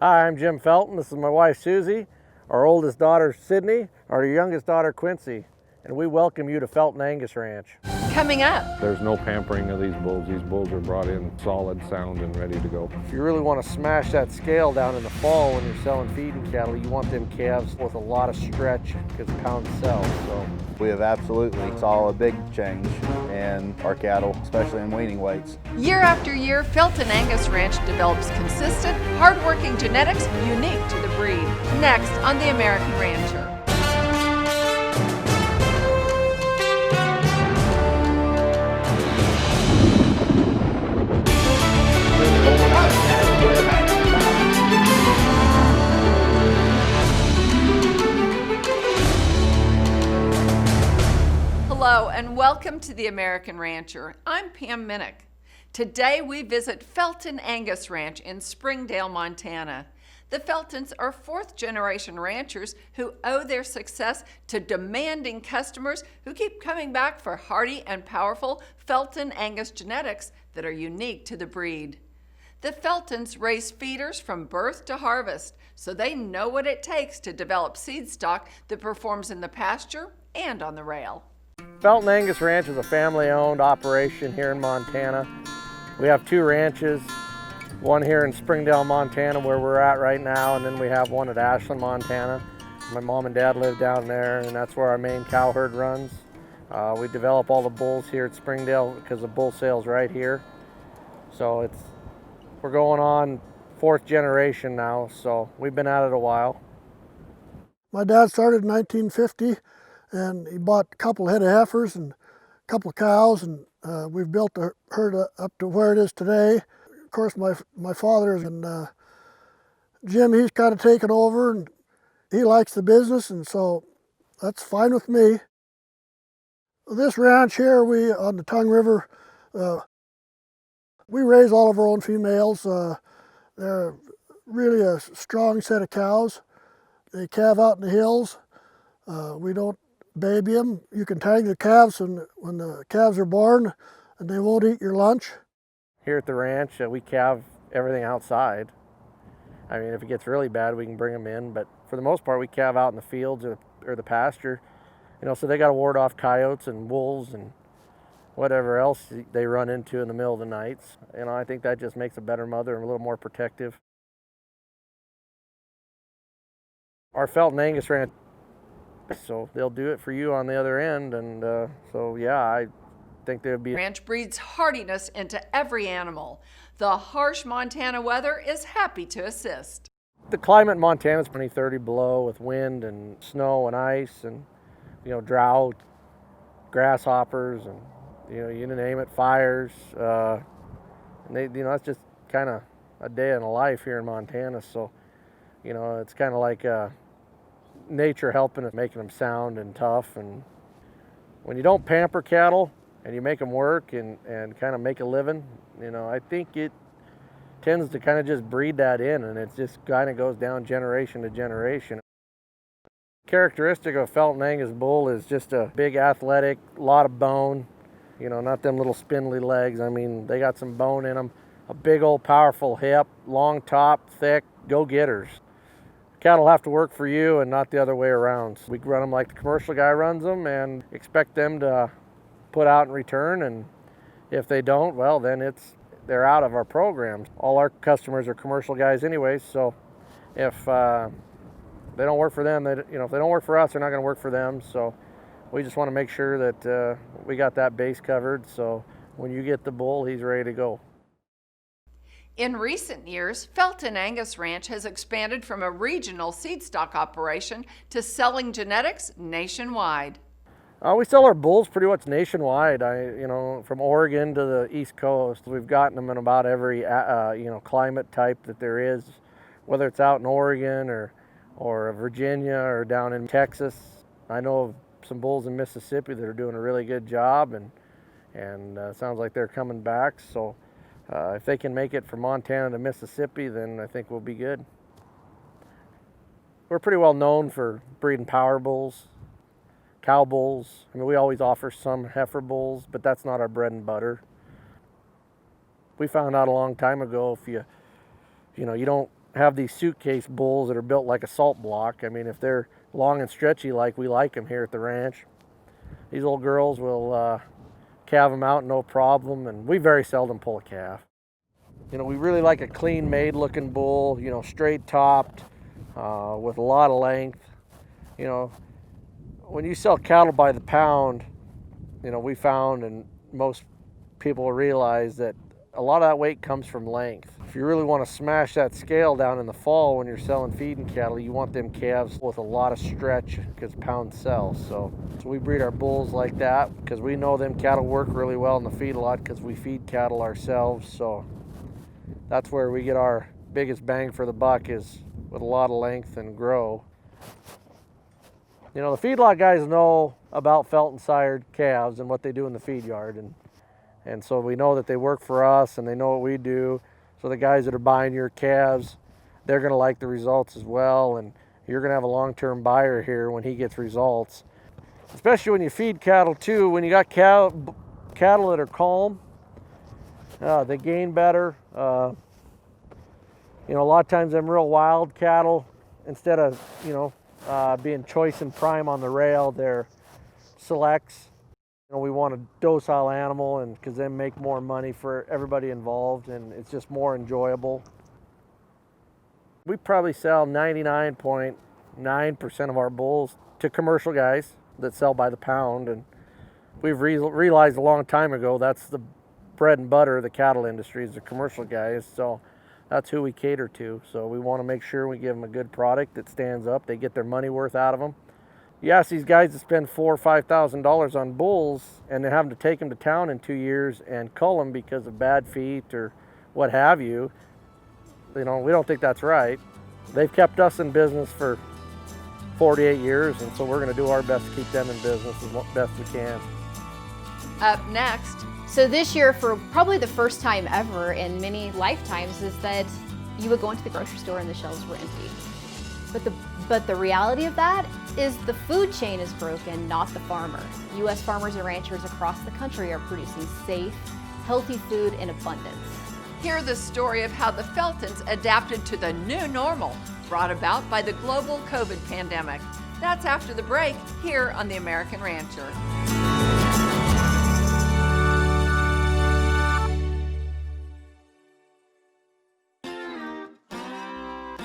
Hi, I'm Jim Felton. This is my wife Susie, our oldest daughter Sydney, our youngest daughter Quincy, and we welcome you to Felton Angus Ranch. Coming up, There's no pampering of these bulls. These bulls are brought in solid, sound, and ready to go. If you really want to smash that scale down in the fall when you're selling feeding cattle, you want them calves with a lot of stretch because pound sells. So we have absolutely saw a big change in our cattle, especially in weaning weights. year after year, Felton Angus Ranch develops consistent, hardworking genetics unique to the breed. Next on The American Rancher. Hello and welcome to The American Rancher. I'm Pam Minnick. Today we visit Felton Angus Ranch in Springdale, Montana. The Feltons are fourth-generation ranchers who owe their success to demanding customers who keep coming back for hardy and powerful Felton Angus genetics that are unique to the breed. The Feltons raise feeders from birth to harvest, so they know what it takes to develop seed stock that performs in the pasture and on the rail. Felton Angus Ranch is a family-owned operation here in Montana. We have two ranches, one here in Springdale, Montana, where we're at right now, and then we have one at Ashland, Montana. My mom and dad live down there, and that's where our main cow herd runs. We develop all the bulls here at Springdale because the bull sale's right here. So we're going on fourth generation now, so we've been at it a while. My dad started in 1950, and he bought a couple head of heifers and a couple of cows, and we've built the herd up to where it is today. Of course, my father and Jim, he's kind of taken over, and he likes the business, and so that's fine with me. This ranch here, we on the Tongue River, we raise all of our own females. They're really a strong set of cows. They calve out in the hills. We don't baby them. You can tag the calves when the calves are born, and they won't eat your lunch. Here at the ranch, we calve everything outside. I mean, if it gets really bad, we can bring them in, but for the most part, we calve out in the fields or the pasture. So they got to ward off coyotes and wolves and whatever else they run into in the middle of the nights. I think that just makes a better mother and a little more protective. Our Felton Angus Ranch, so they'll do it for you on the other end, and so yeah, I think there'd be. Ranch breeds hardiness into every animal. The harsh Montana weather is happy to assist. The climate in Montana is 20-30 below with wind and snow and ice and drought, grasshoppers, and you name it, fires. And that's just kind of a day in the life here in Montana. So it's kind of like nature helping it, making them sound and tough. And when you don't pamper cattle and you make them work and kind of make a living, I think it tends to kind of just breed that in, and it just kind of goes down generation to generation. Characteristic of a Felton Angus bull is just a big, athletic, lot of bone, not them little spindly legs. I mean, they got some bone in them, a big old powerful hip, long top, thick, go-getters. Cattle have to work for you and not the other way around. We run them like the commercial guy runs them and expect them to put out and return, and if they don't, well, then they're out of our programs. All our customers are commercial guys anyways, so if they don't work for them, if they don't work for us, they're not going to work for them. So we just want to make sure that we got that base covered, so when you get the bull, he's ready to go. In recent years, Felton Angus Ranch has expanded from a regional seed stock operation to selling genetics nationwide. We sell our bulls pretty much nationwide. From Oregon to the East Coast. We've gotten them in about every climate type that there is, whether it's out in Oregon or Virginia or down in Texas. I know of some bulls in Mississippi that are doing a really good job, and sounds like they're coming back. So if they can make it from Montana to Mississippi, then I think we'll be good. We're pretty well known for breeding power bulls, cow bulls. I mean, we always offer some heifer bulls, but that's not our bread and butter. We found out a long time ago, if you don't have these suitcase bulls that are built like a salt block. I mean, if they're long and stretchy like we like them here at the ranch, these old girls will calve them out no problem, and we very seldom pull a calf. You know, we really like a clean made looking bull, you know, straight topped, with a lot of length. You know, when you sell cattle by the pound, you know, we found, and most people realize, that a lot of that weight comes from length. If you really want to smash that scale down in the fall when you're selling feeding cattle, you want them calves with a lot of stretch, because pounds sell. So we breed our bulls like that because we know them cattle work really well in the feedlot because we feed cattle ourselves. So that's where we get our biggest bang for the buck, is with a lot of length and grow. You know, the feedlot guys know about Felton sired calves and what they do in the feed yard, and so we know that they work for us and they know what we do. So the guys that are buying your calves, they're going to like the results as well, and you're going to have a long-term buyer here when he gets results. Especially when you feed cattle too, when you got cattle that are calm, they gain better. You know, a lot of times them real wild cattle, instead of, you know, being choice and prime on the rail, they're selects. You know, we want a docile animal, and because they make more money for everybody involved, and it's just more enjoyable. We probably sell 99.9% of our bulls to commercial guys that sell by the pound, and we've realized a long time ago that's the bread and butter of the cattle industry, is the commercial guys. So that's who we cater to. So we want to make sure we give them a good product that stands up. They get their money worth out of them. You ask these guys to spend $4,000 or $5,000 on bulls, and they're having to take them to town in 2 years and cull them because of bad feet or what have you. You know, we don't think that's right. They've kept us in business for 48 years, and so we're going to do our best to keep them in business as best we can. Up next. So this year, for probably the first time ever in many lifetimes, is that you would go into the grocery store and the shelves were empty. But the reality of that is the food chain is broken, not the farmer. U.S. farmers and ranchers across the country are producing safe, healthy food in abundance. Hear the story of how the Feltons adapted to the new normal brought about by the global COVID pandemic. That's after the break here on The American Rancher.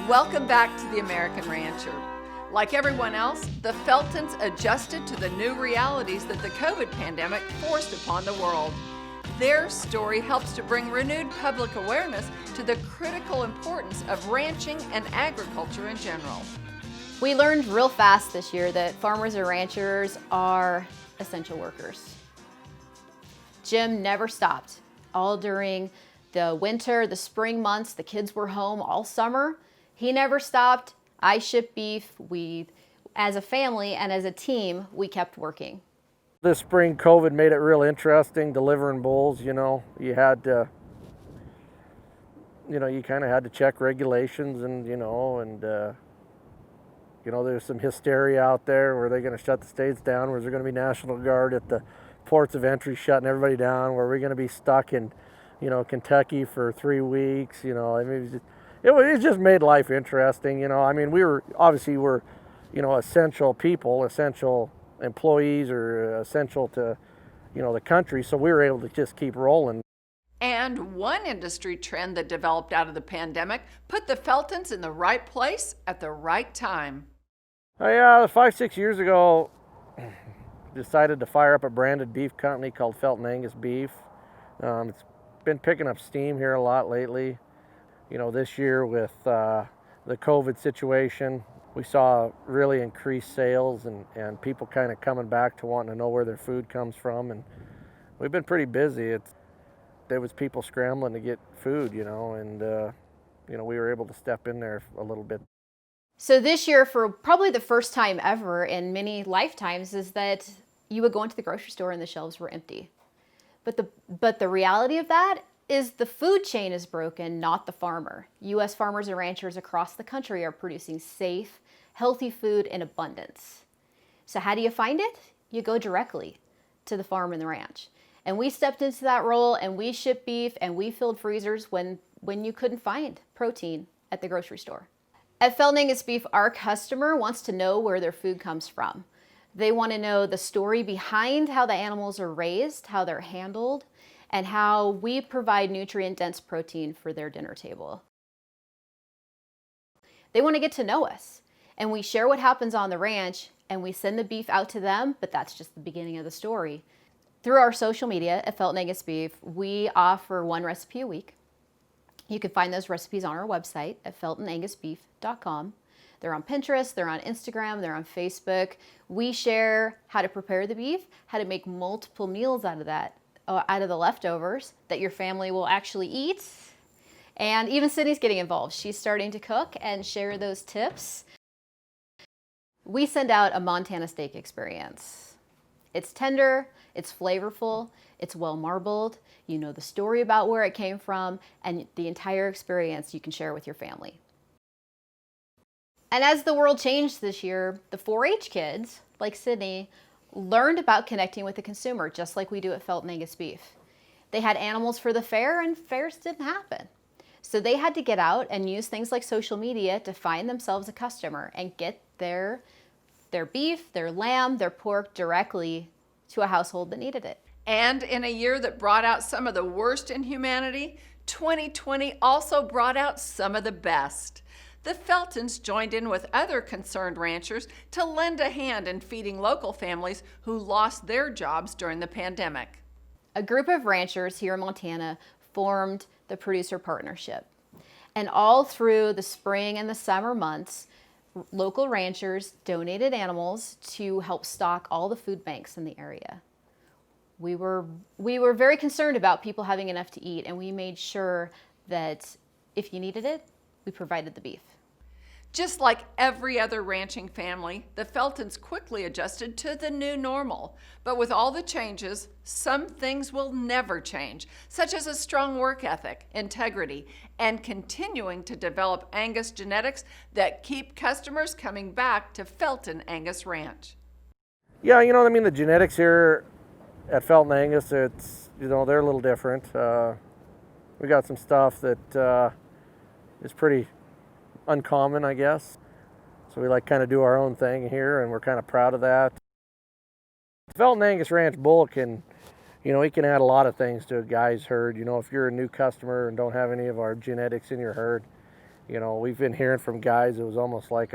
Welcome back to The American Rancher. Like everyone else, the Feltons adjusted to the new realities that the COVID pandemic forced upon the world. Their story helps to bring renewed public awareness to the critical importance of ranching and agriculture in general. We learned real fast this year that farmers and ranchers are essential workers. Jim never stopped. All during the winter, the spring months, the kids were home all summer. He never stopped. I shipped beef. We, as a family and as a team, we kept working. This spring, COVID made it real interesting delivering bulls. You know, you had to, you know, you kind of had to check regulations, and you know, there's some hysteria out there. Were they going to shut the states down? Was there going to be National Guard at the ports of entry shutting everybody down? Were we going to be stuck in, you know, Kentucky for 3 weeks? You know, I mean, it just made life interesting. You know, I mean, we're, you know, essential people, essential employees, or essential to, you know, the country. So we were able to just keep rolling. And one industry trend that developed out of the pandemic put the Feltons in the right place at the right time. Yeah, 5-6 years ago, decided to fire up a branded beef company called Felton Angus Beef. It's been picking up steam here a lot lately. You know, this year with the COVID situation, we saw really increased sales and people kind of coming back to wanting to know where their food comes from. And we've been pretty busy. There was people scrambling to get food, you know, and, you know, we were able to step in there a little bit. So this year, for probably the first time ever in many lifetimes, is that you would go into the grocery store and the shelves were empty. But the reality of that is the food chain is broken, not the farmer. U.S. farmers and ranchers across the country are producing safe, healthy food in abundance. So how do you find it? You go directly to the farm and the ranch. And we stepped into that role, and we shipped beef, and we filled freezers when you couldn't find protein at the grocery store. At Felton Angus Beef, our customer wants to know where their food comes from. They want to know the story behind how the animals are raised, how they're handled, and how we provide nutrient-dense protein for their dinner table. They want to get to know us, and we share what happens on the ranch, and we send the beef out to them, but that's just the beginning of the story. Through our social media at Felton Angus Beef, we offer 1 recipe a week. You can find those recipes on our website at feltonangusbeef.com. They're on Pinterest, they're on Instagram, they're on Facebook. We share how to prepare the beef, how to make multiple meals out of that, out of the leftovers that your family will actually eat. And even Sydney's getting involved. She's starting to cook and share those tips. We send out a Montana steak experience. It's tender, it's flavorful, it's well marbled. You know the story about where it came from, and the entire experience you can share with your family. And as the world changed this year, the 4-H kids, like Sydney, learned about connecting with the consumer, just like we do at Felton Angus Beef. They had animals for the fair, and fairs didn't happen. So they had to get out and use things like social media to find themselves a customer and get their beef, their lamb, their pork directly to a household that needed it. And in a year that brought out some of the worst in humanity, 2020 also brought out some of the best. The Feltons joined in with other concerned ranchers to lend a hand in feeding local families who lost their jobs during the pandemic. A group of ranchers here in Montana formed the Producer Partnership. And all through the spring and the summer months, local ranchers donated animals to help stock all the food banks in the area. We were very concerned about people having enough to eat, and we made sure that if you needed it, we provided the beef. Just like every other ranching family, the Feltons quickly adjusted to the new normal. But with all the changes, some things will never change, such as a strong work ethic, integrity, and continuing to develop Angus genetics that keep customers coming back to Felton Angus Ranch. Yeah, the genetics here at Felton Angus, it's, they're a little different. We got some stuff that is pretty uncommon, I guess. So we kind of do our own thing here, and we're kind of proud of that. Felton Angus Ranch bull can, he can add a lot of things to a guy's herd. If you're a new customer and don't have any of our genetics in your herd, we've been hearing from guys it was almost like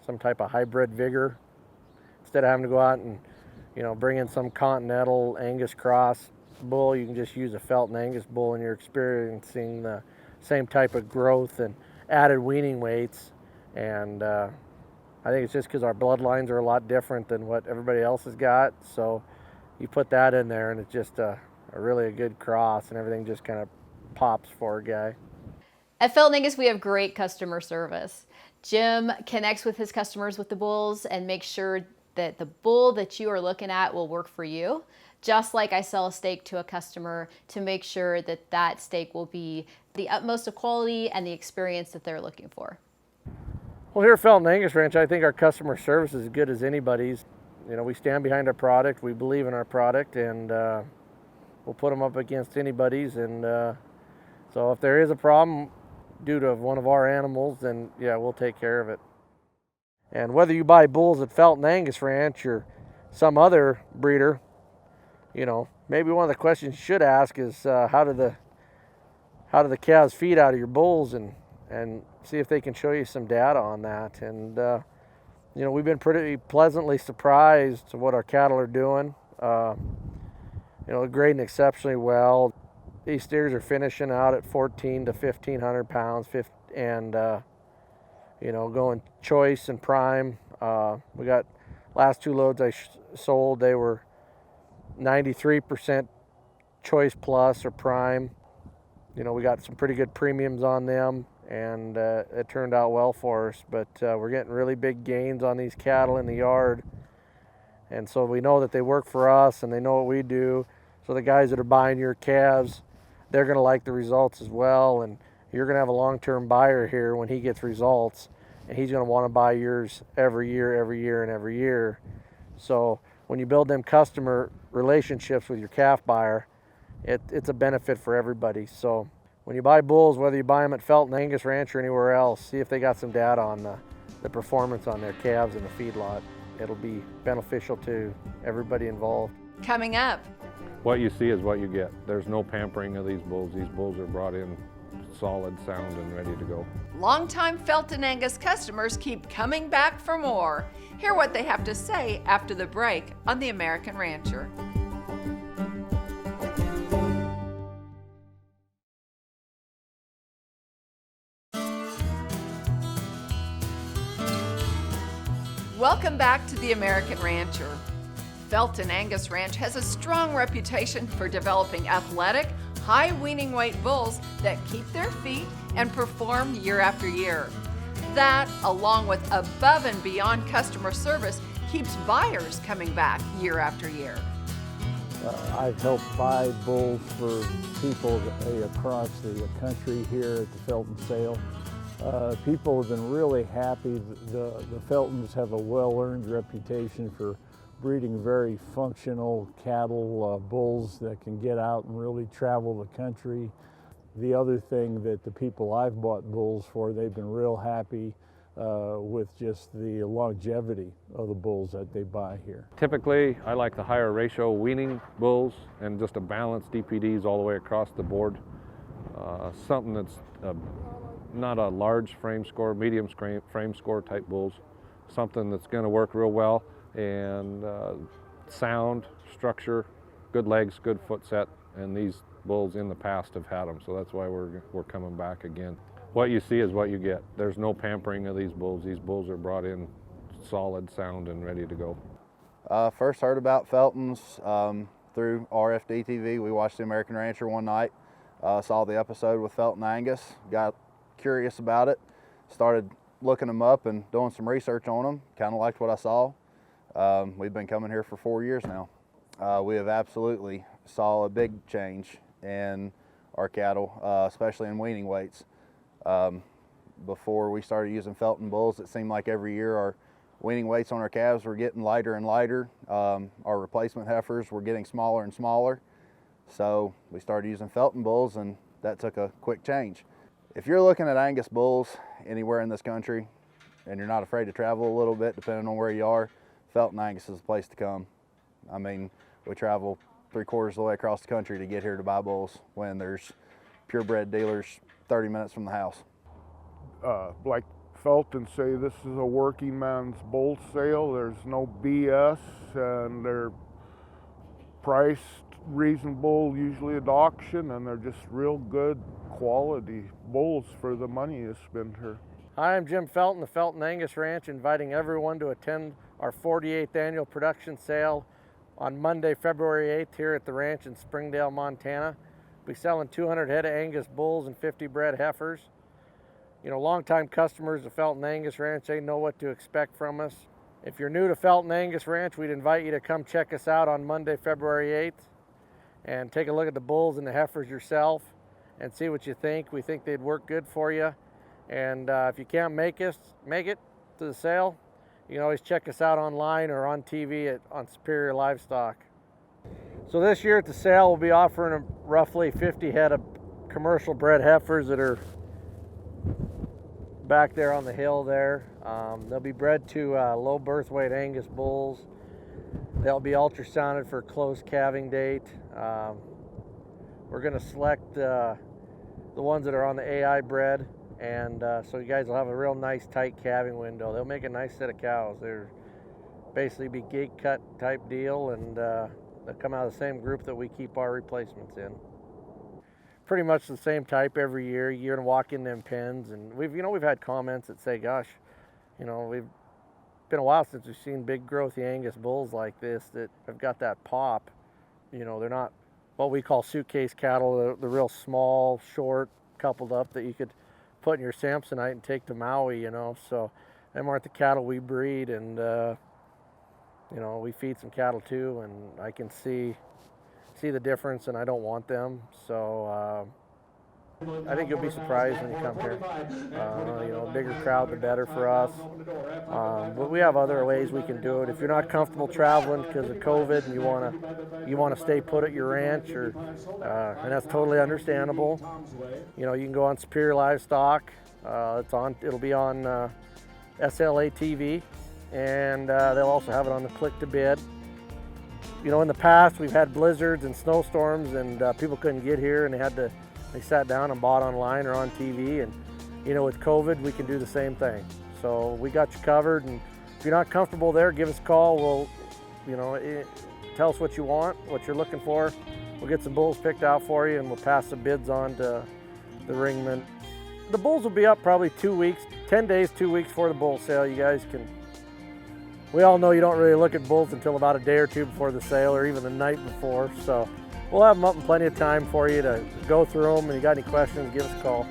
some type of hybrid vigor. Instead of having to go out and, bring in some continental Angus cross bull, you can just use a Felton Angus bull, and you're experiencing the same type of growth and added weaning weights. And I think it's just because our bloodlines are a lot different than what everybody else has got. So you put that in there, and it's just a really good cross, and everything just kind of pops for a guy. At Felton Angus, we have great customer service. Jim connects with his customers with the bulls and makes sure that the bull that you are looking at will work for you. Just like I sell a steak to a customer to make sure that that steak will be the utmost of quality and the experience that they're looking for. Well, here at Felton Angus Ranch, I think our customer service is as good as anybody's. We stand behind our product, we believe in our product, and we'll put them up against anybody's. And so if there is a problem due to one of our animals, then yeah, we'll take care of it. And whether you buy bulls at Felton Angus Ranch or some other breeder, maybe one of the questions you should ask is how do the calves feed out of your bulls, and see if they can show you some data on that. And we've been pretty pleasantly surprised to what our cattle are doing. Grading exceptionally well. These steers are finishing out at 1,400 to 1,500 pounds, and going choice and prime. We got last 2 loads I sold, they were 93% choice plus or prime. We got some pretty good premiums on them, and it turned out well for us. But we're getting really big gains on these cattle in the yard, and so we know that they work for us, and they know what we do. So the guys that are buying your calves, they're going to like the results as well, and you're going to have a long-term buyer here when he gets results, and he's going to want to buy yours every year. So when you build them customer relationships with your calf buyer, it's a benefit for everybody. So when you buy bulls, whether you buy them at Felton Angus Ranch or anywhere else, see if they got some data on the performance on their calves in the feedlot. It'll be beneficial to everybody involved. Coming up, What you see is what you get. There's no pampering of these bulls. These bulls are brought in solid, sound, and ready to go. longtime Felton Angus customers keep coming back for more. Hear what they have to say after the break on The American Rancher. Welcome back to The American Rancher. Felton Angus Ranch has a strong reputation for developing athletic, high weaning weight bulls that keep their feet and perform year after year. That, along with above and beyond customer service, keeps buyers coming back year after year. I've helped buy bulls for people across the country here at the Felton sale. People have been really happy. The Feltons have a well-earned reputation for breeding very functional cattle, bulls that can get out and really travel the country. The other thing that the people I've bought bulls for, they've been real happy with just the longevity of the bulls that they buy here. Typically, I like the higher ratio weaning bulls and just a balanced DPDs all the way across the board. Something that's not a large frame score, medium frame score type bulls. Something that's going to work real well and sound, structure, good legs, good foot set, and these bulls in the past have had them, so that's why we're coming back again. What you see is what you get. There's no pampering of these bulls. These bulls are brought in solid, sound, and ready to go. First heard about Feltons through RFD TV. We watched The American Rancher one night, saw the episode with Felton Angus, got curious about it, started looking them up and doing some research on them, kind of liked what I saw. We've been coming here for 4 years now. We have absolutely saw a big change in our cattle, especially in weaning weights. Before we started using Felton bulls, it seemed like every year our weaning weights on our calves were getting lighter and lighter. Our replacement heifers were getting smaller and smaller. So we started using Felton bulls, and that took a quick change. If you're looking at Angus bulls anywhere in this country and you're not afraid to travel a little bit depending on where you are, Felton Angus is the place to come. I mean, we travel 3/4 of the way across the country to get here to buy bulls when there's purebred dealers 30 minutes from the house. Like Felton say, this is a working man's bull sale. There's no BS, and they're priced reasonable usually at auction, and they're just real good quality bulls for the money you spend here. Hi, I'm Jim Felton, the Felton Angus Ranch, inviting everyone to attend our 48th annual production sale on Monday, February 8th here at the ranch in Springdale, Montana. We'll be selling 200 head of Angus bulls and 50 bred heifers. You know, longtime customers of Felton Angus Ranch, they know what to expect from us. If you're new to Felton Angus Ranch, we'd invite you to come check us out on Monday, February 8th and take a look at the bulls and the heifers yourself and see what you think. We think they'd work good for you. And if you can't make it to the sale, you can always check us out online or on TV on Superior Livestock. So this year at the sale, we'll be offering roughly 50 head of commercial bred heifers that are back there on the hill there. They'll be bred to low birth weight Angus bulls. They'll be ultrasounded for closed calving date. We're going to select the ones that are on the AI bred, and so you guys will have a real nice tight calving window. They'll make a nice set of cows. They're basically be gate cut type deal, and they'll come out of the same group that we keep our replacements in. Pretty much the same type every year. You're gonna walk in them pens, and we've had comments that say, "Gosh, we've been a while since we've seen big growthy Angus bulls like this that have got that pop." They're not what we call suitcase cattle. The real small, short, coupled up that you could put in your Samsonite and take to Maui. So them aren't the cattle we breed, and we feed some cattle too, and I can see the difference, and I don't want them. So I think you'll be surprised when you come here. A bigger crowd, the better for us. But we have other ways we can do it. If you're not comfortable traveling because of COVID and you wanna stay put at your ranch, and that's totally understandable. You can go on Superior Livestock. It'll be on SLA TV, and they'll also have it on the Click to Bid. In the past we've had blizzards and snowstorms, and people couldn't get here, and they sat down and bought online or on TV. And with COVID, we can do the same thing. So we got you covered, and if you're not comfortable there, give us a call. Tell us what you want, what you're looking for. We'll get some bulls picked out for you, and we'll pass the bids on to the ringmen. The bulls will be up probably 2 weeks, 10 days, 2 weeks before the bull sale. You guys we all know you don't really look at bulls until about a day or two before the sale, or even the night before. So we'll have them up in plenty of time for you to go through them. And you got any questions, give us a call.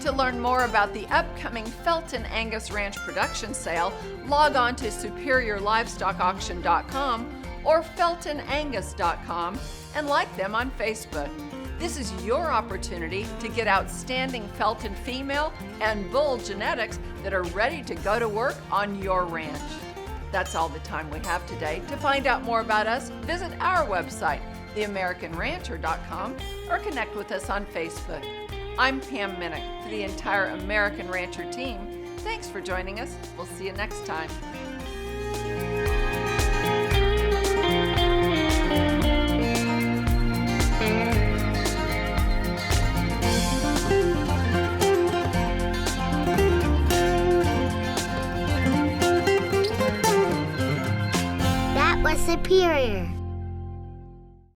To learn more about the upcoming Felton Angus Ranch production sale, log on to superiorlivestockauction.com or feltonangus.com and like them on Facebook. This is your opportunity to get outstanding Felton female and bull genetics that are ready to go to work on your ranch. That's all the time we have today. To find out more about us, visit our website, theamericanrancher.com, or connect with us on Facebook. I'm Pam Minnick. For the entire American Rancher team, thanks for joining us. We'll see you next time. That was Superior.